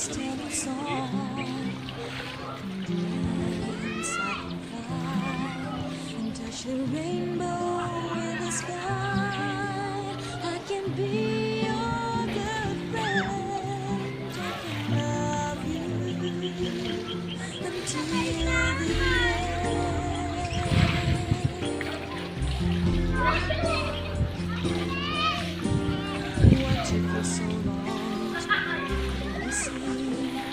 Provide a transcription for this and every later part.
steady song. Dance I can fly and touch the rainbow in the sky. I can be your good friend. I can love you until the end. What took you so long to see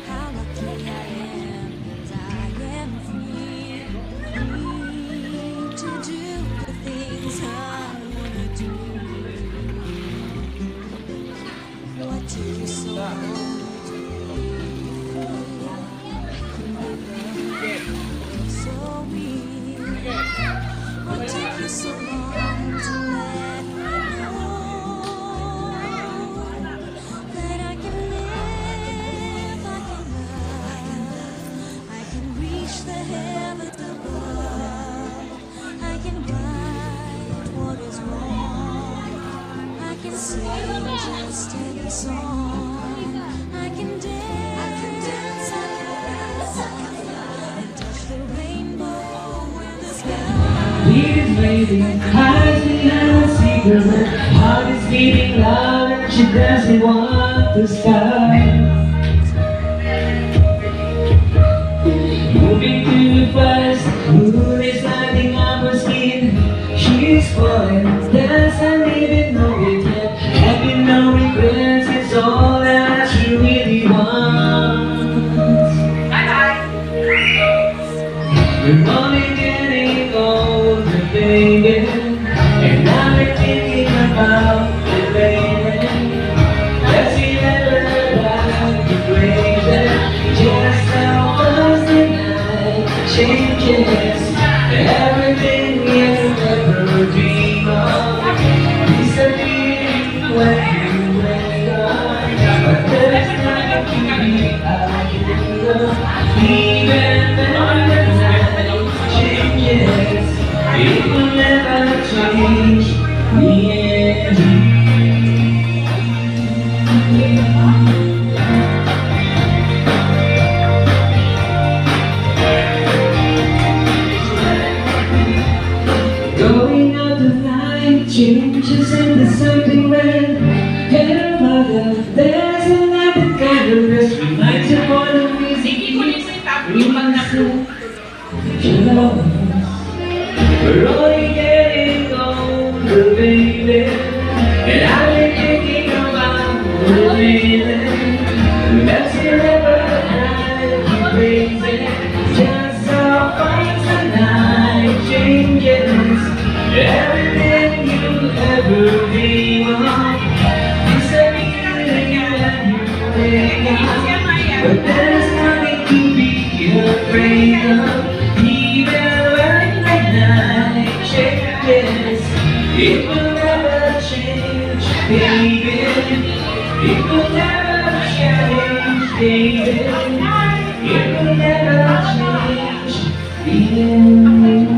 how lucky I am that I am free, free to do the things I wanna do. What took you so long to feel so real? What took you so long to let me know that I can live, I can love, I can reach the heavens above, I can right what is wrong, I can sing just any song, I can dance, I can fly, and touch the rainbow in the sky. Please, baby, eyes behind a secret. Heart is beating loud and she doesn't want to stop. Moving too fast, moon is lighting up her skin. She's falling, doesn't even know it yet. Having no regrets is all that she really wants. We're only getting older, baby, and now we're thinking about the baby. Does he ever like the crazy? Just how fast the night changes. Everything you ever dream of disappearing when you wake up. But there's nothing to be afraid of. Even when the night changes, it will never change me and you. Going out tonight, changes into something red. Hey mother, there's another kind of rest. Reminds you of all the music you love. We're only getting older, baby, and I've been thinking about the feeling. That's never drive you crazy. Just how fast the night changes. Everything you ever dream of disappearing when you wake up. But there's nothing to be afraid of. Even when the night changes, it will never change, baby. It will never change, baby. It will never change, baby.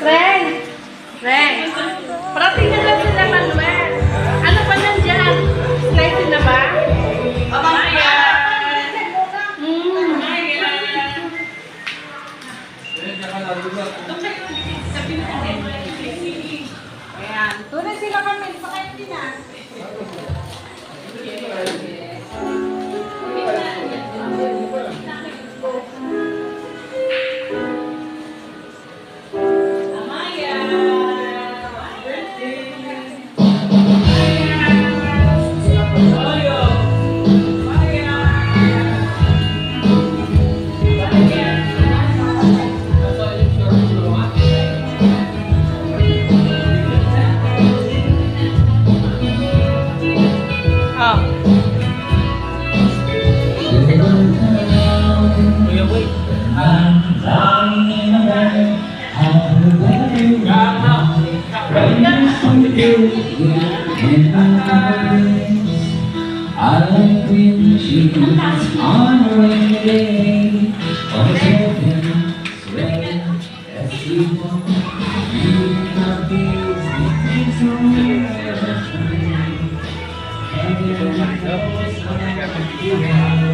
Ren! Ren! Parating na lang sila, Manuel. Ano pa nandiyan? Slice na ba? Maya! Ayan. Tunay sila kami. Pakain din na. I Jesus on a rainy day, on a open sleigh. As we walk, reading our business somewhere free. Heaven knows how you are.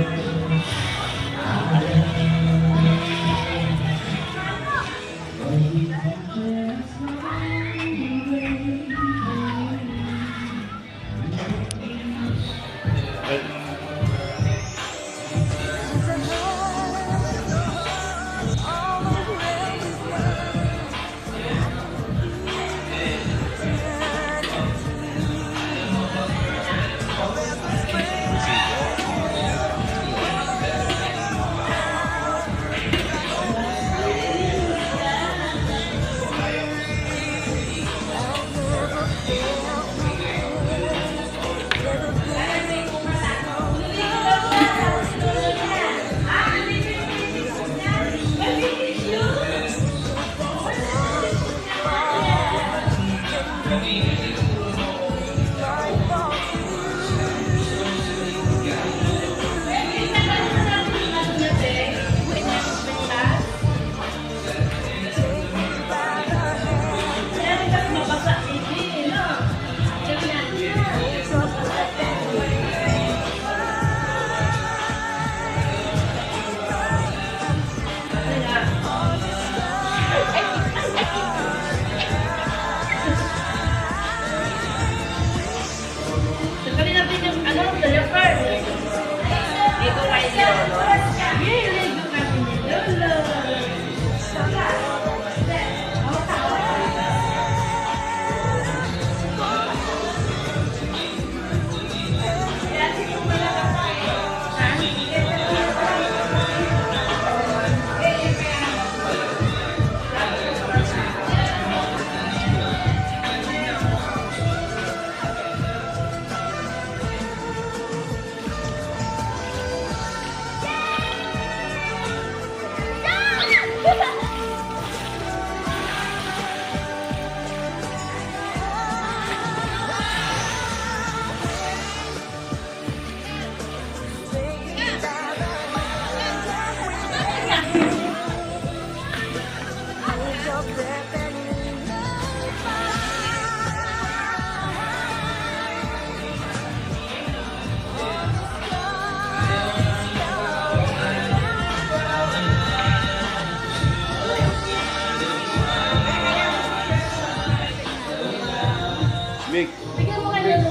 Big,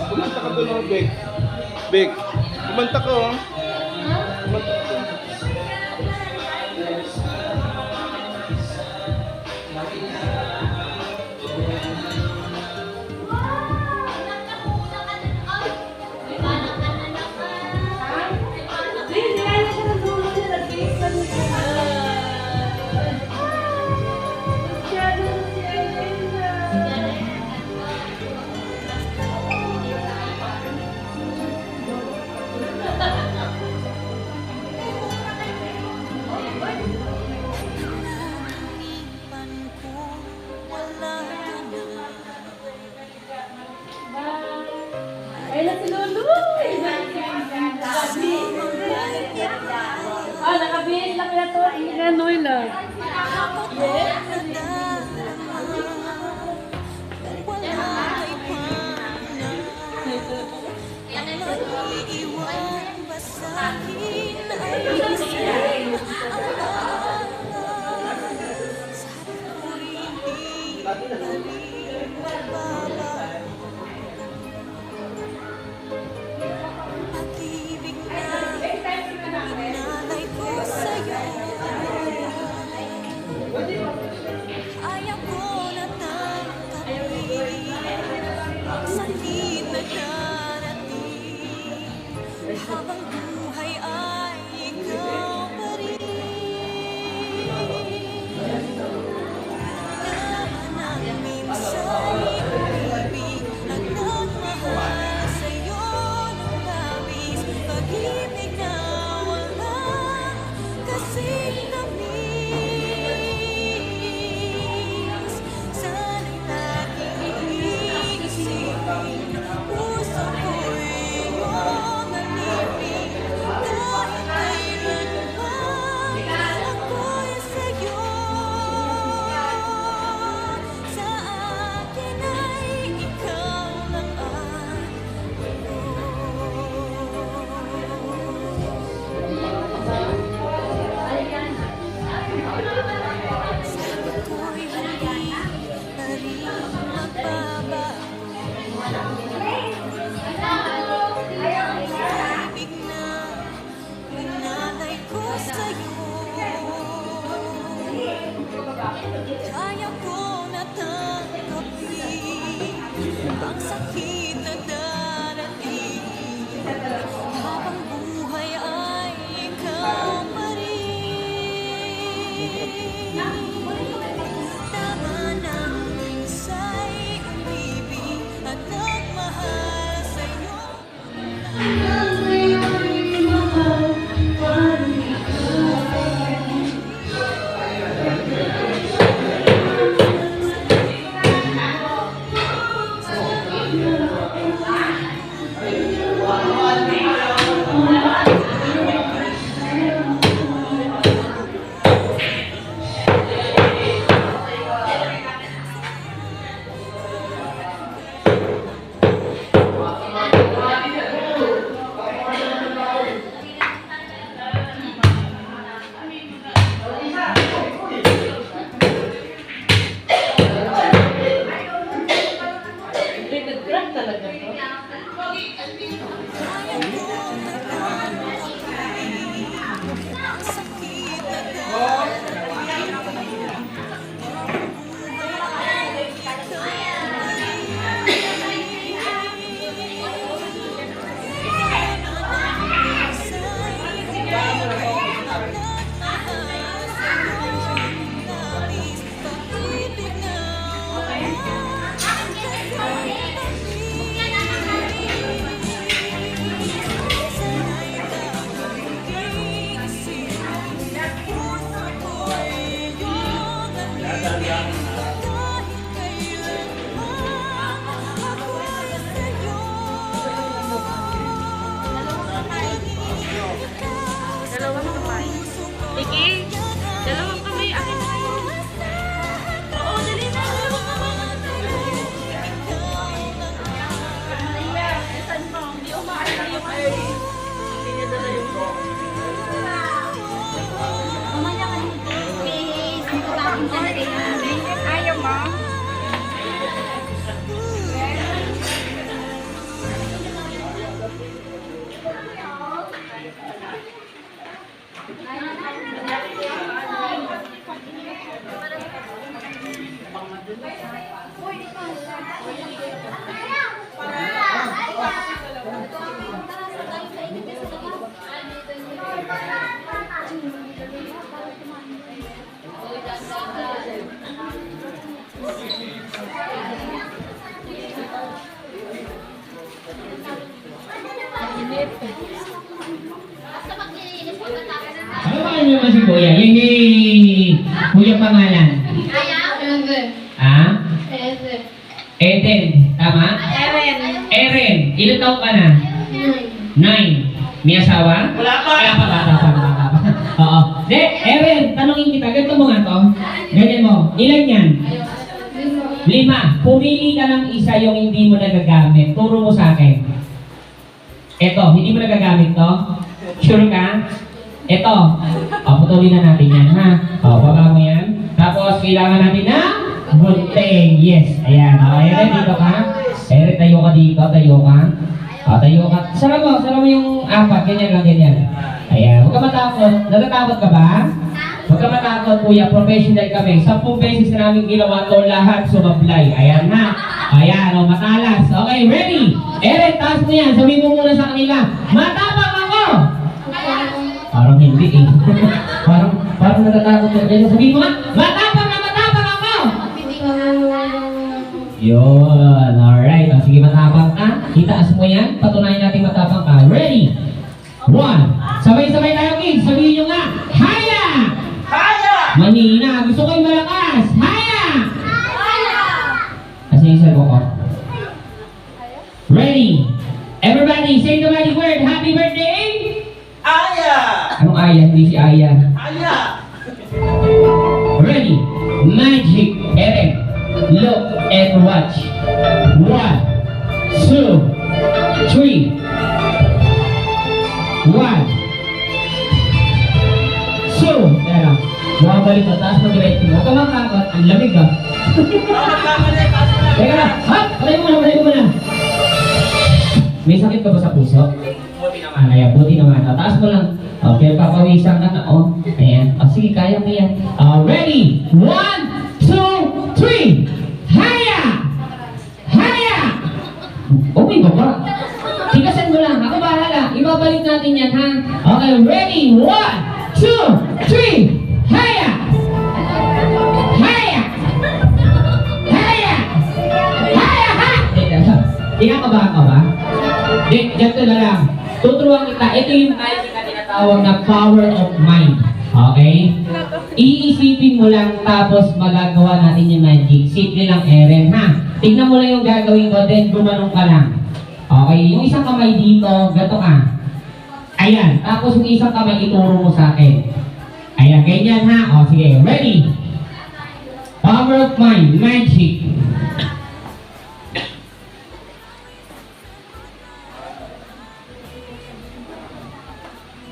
kumanta ka doon, Big. Big, kumanta ka, oh. Kumanta ka. Ayun na si Lulu! Ah, nakabihis lang na to. Inganoy lang. Ayaw ko na tanggapin ang sakit na darating habang buhay ay ikaw pa rin. Naman minsan ibig at nagmahal sa'yo ng labis, pag-ibig na walang kasing tamis. Sana'y laging iisipin, puso ko'y iyong alipin. Mamaya ka dito. Please, ang kapatid ka na rin. Ayaw mo? Ano ba kayo naman si Kuya? Yan Kuya pangalan. Ha? Eden. Tama? Eren. Ilan taon ka na? 9. May asawa? Wala pa. Bata pa. Oo. De, Eren, tanongin kita. Ganito mo nga to. Ganyan mo. Ilan yan? 5. Pumili ka ng isa yung hindi mo nagagamit. Turo mo sa akin. Eto, hindi mo nagagamit to? Sure ka? Eto. Putulin na natin yan, ha? Baba mo yan. Tapos, kailangan natin ng gunting. Yes. Ayan. Eren, dito ka. Eren, tayo ka dito. Tayo ka. Tayo ka. Sarap mo yung 4. Ganyan lang, ganyan. Ayan. Huwag ka matakot. Natatakot ka ba? Huwag ka matakot, kuya. Professional kami. 10 beses na namin ginawa to lahat sumablay. Ayan na. Ayan, matalas. Okay, ready? Eren, taas mo yan. Sabihin mo muna sa kanila. Matapang ako! Parang hindi eh. parang natatakot ko. Sabihin mo nga, matapang ako! Yun, alright. Sige, matapang ka. Itaas mo yan. Patunayan natin matapang ka. Ready? 1. Sabay-sabay tayo, kids. Sabihin nyo nga, Haya! Haya! Manina. Gusto ko yung malakas. Haya! Haya! Kasi yung sabi ko. Ready? Everybody, say the magic word. Happy birthday! Aya! Anong Aya? Hindi si Aya. Aya! Ready? Magic. Eren. Look and watch. 1, 2, 3. 1, 2. Teka. Bumabalik na. Taas mo direct. Huwag ka makakot. Ang lamig ah. Teka na. Hop! Patay mo muna. May sakit ka ba sa puso? Buti naman. Ayan, buti naman. Taas mo lang. Okay, papawisan ka na. Ayan. Sige, kaya mo yan. Ready? 1, 2, 3. Haya! Haya! Oh my God. Tigasan mo lang. Ako bahala. Ibabalik natin yan, ha? Okay, ready? 1, 2, 3. Haya! Haya! Haya! Haya! Ha! Kinakabahan ka ba? Ganito na lang. Tuturuan kita. Ito yung magic na tinatawag na power of mind. Okay? Iisipin mo lang tapos magagawa natin yung magic. Simple lang, Eren, ha? Tignan mo lang yung gagawin ko, then gumanong ka lang. Okay? Yung isang kamay dito, gato ka. Ayan. Tapos yung isang kamay ituro mo sa akin. Ayan, ganyan ha. Sige. Ready? Power of mind. Magic.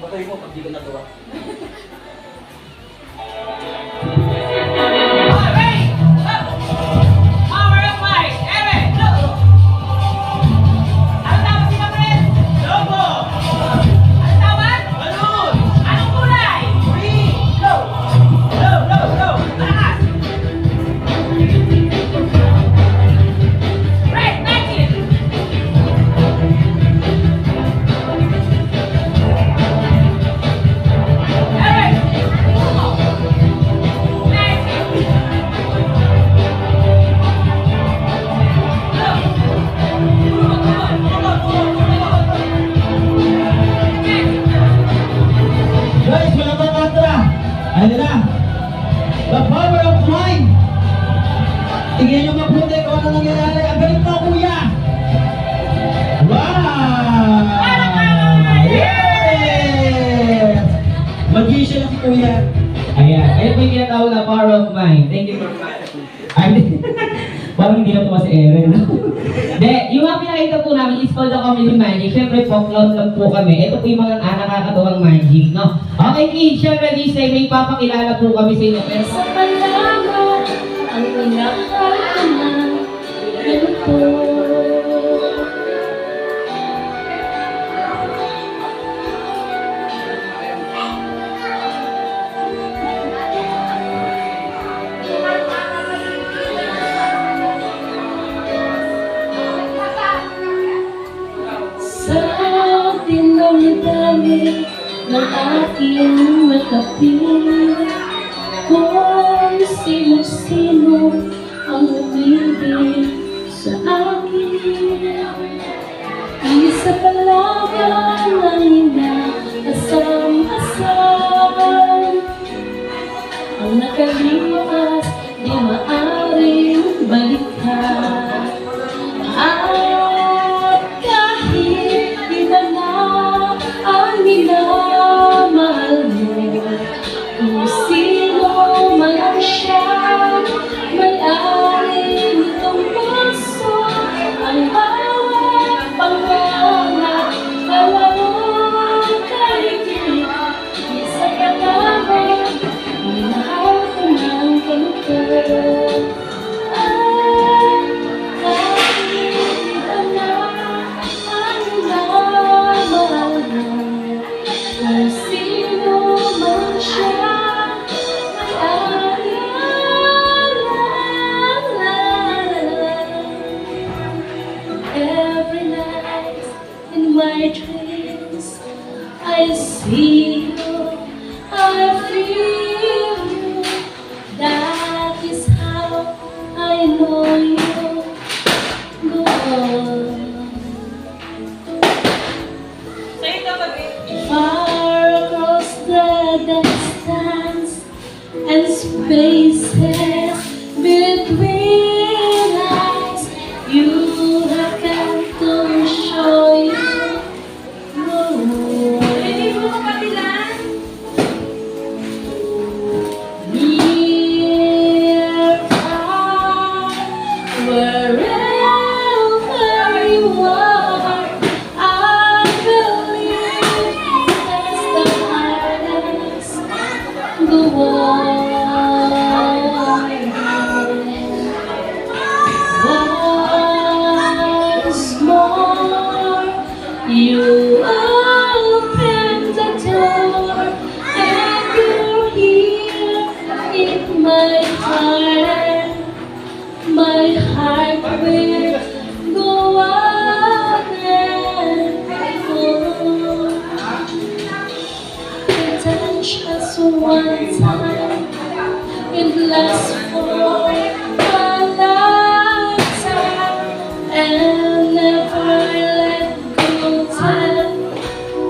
Batay mo pag di ko nagawa. Guys, wala bang mantra? Ayun na. The power of mind. Tingnan nyo mabuti kung ano nangyayari. Ang galing mo, kuya. Wow! Yes! Mag-issue lang si kuya. Ayan. Ayun yung tinatawag na power of mind. Thank you for that. Parang hindi na tuwa si Eren. De, yung mga pinapakita po namin is called the comedy magic. Siyempre po, clown lang po kami. Ito po yung mga nakakatuwang magic, no? Okay, kids, siyempre this time may papakilala po kami sa inyo. Pero Sa palaman, ang minahal ko na ganito. Sa dinami-dami ng aking nakapiling, kung sino-sino ang umibig sa akin, isa pa lang ang inasam-asam, ang nakalipas di maaring balikan. At kahit iba na ang minamahal mo, kung sino man siya, may-ari nitong puso, ang bawat pangalan, alam kahigit, isa ka lamang, minahal ko ng ganito. Kung sino man siya, every night in my dreams, I see you, I feel you. That is how I know you. Go on. Far across the distance and spaces between us, you have come to show you. Near, far, wherever you are, I believe that's the hardest. Go on. Once more, you open the door, and you're here in my heart. My heart will go on and on. Touch us one time, it lasts for a lifetime, and never let go till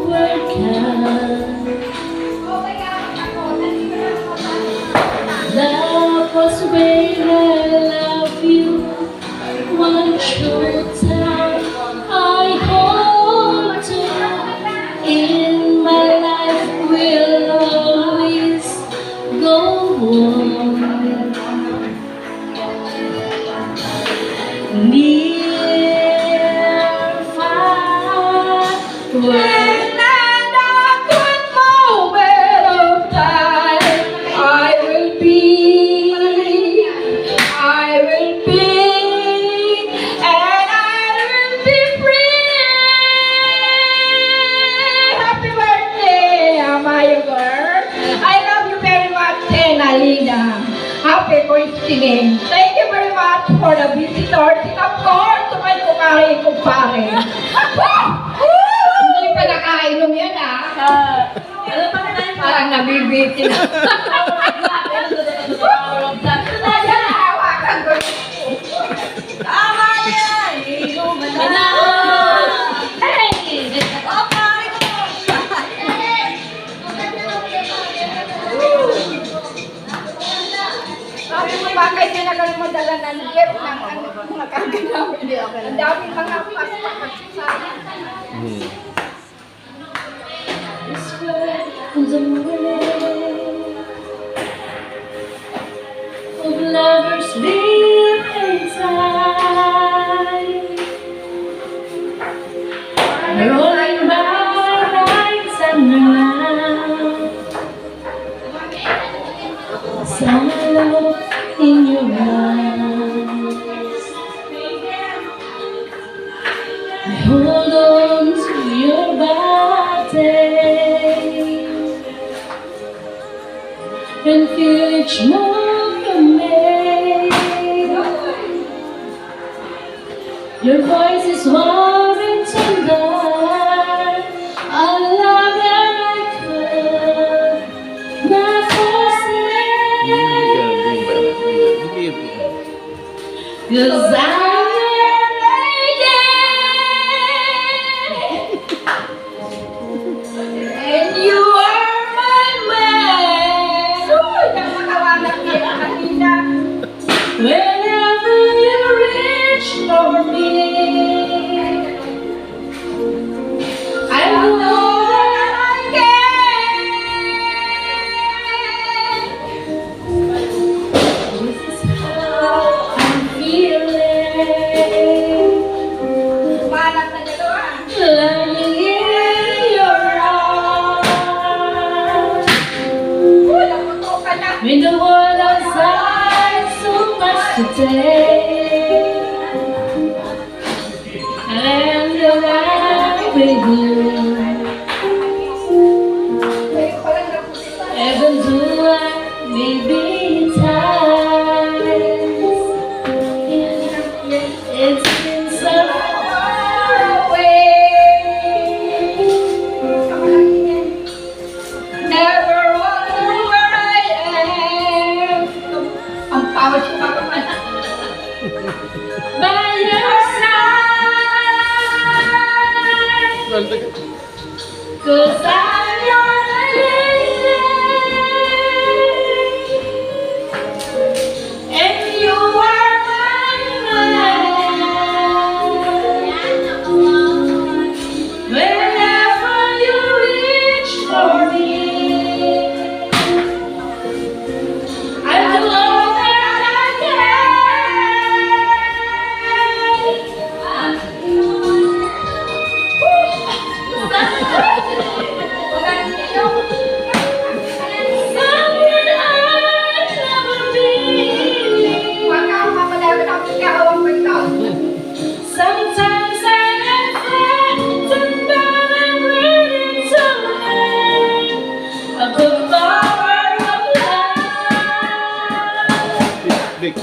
we're gone. Love was when I love you, one true time I hold to. In my life will always go on. Near, far, when at a good moment of time, I will be, and I will be free. Happy birthday, Amaya girl. I love you very much, Alina. Happy Thanksgiving. Thank you very much for the visitors, and of course, to my kumpare. Hindi pa nakainom yan, parang nabibitin. Hawakan ko. Tama yan! Inuman na! Hey! Sabi mo, bakit niya na ganun madala ng gift ng mga kaganawin? Ang daming mga paspas sa This way on the way of lovers deep inside. and feel each move you make. Your voice is warm and tender. I love that I could not forsake. 'Cause I'm your lady, and you are my man. Whenever you reach for me, I know that I can. This is how I'm feeling. Lying in your arms, with the world outside so much to take, and the night with you, even though I may be tired, it's been so far away. Never wonder where I am. Ang power ko pa naman. By your side, 'cause I'm your lady, and you are my man. Whenever you reach for me, I do all that I Something I'll never be. Sometimes I am frightened, but I'm ready to learn of the power of love. Big.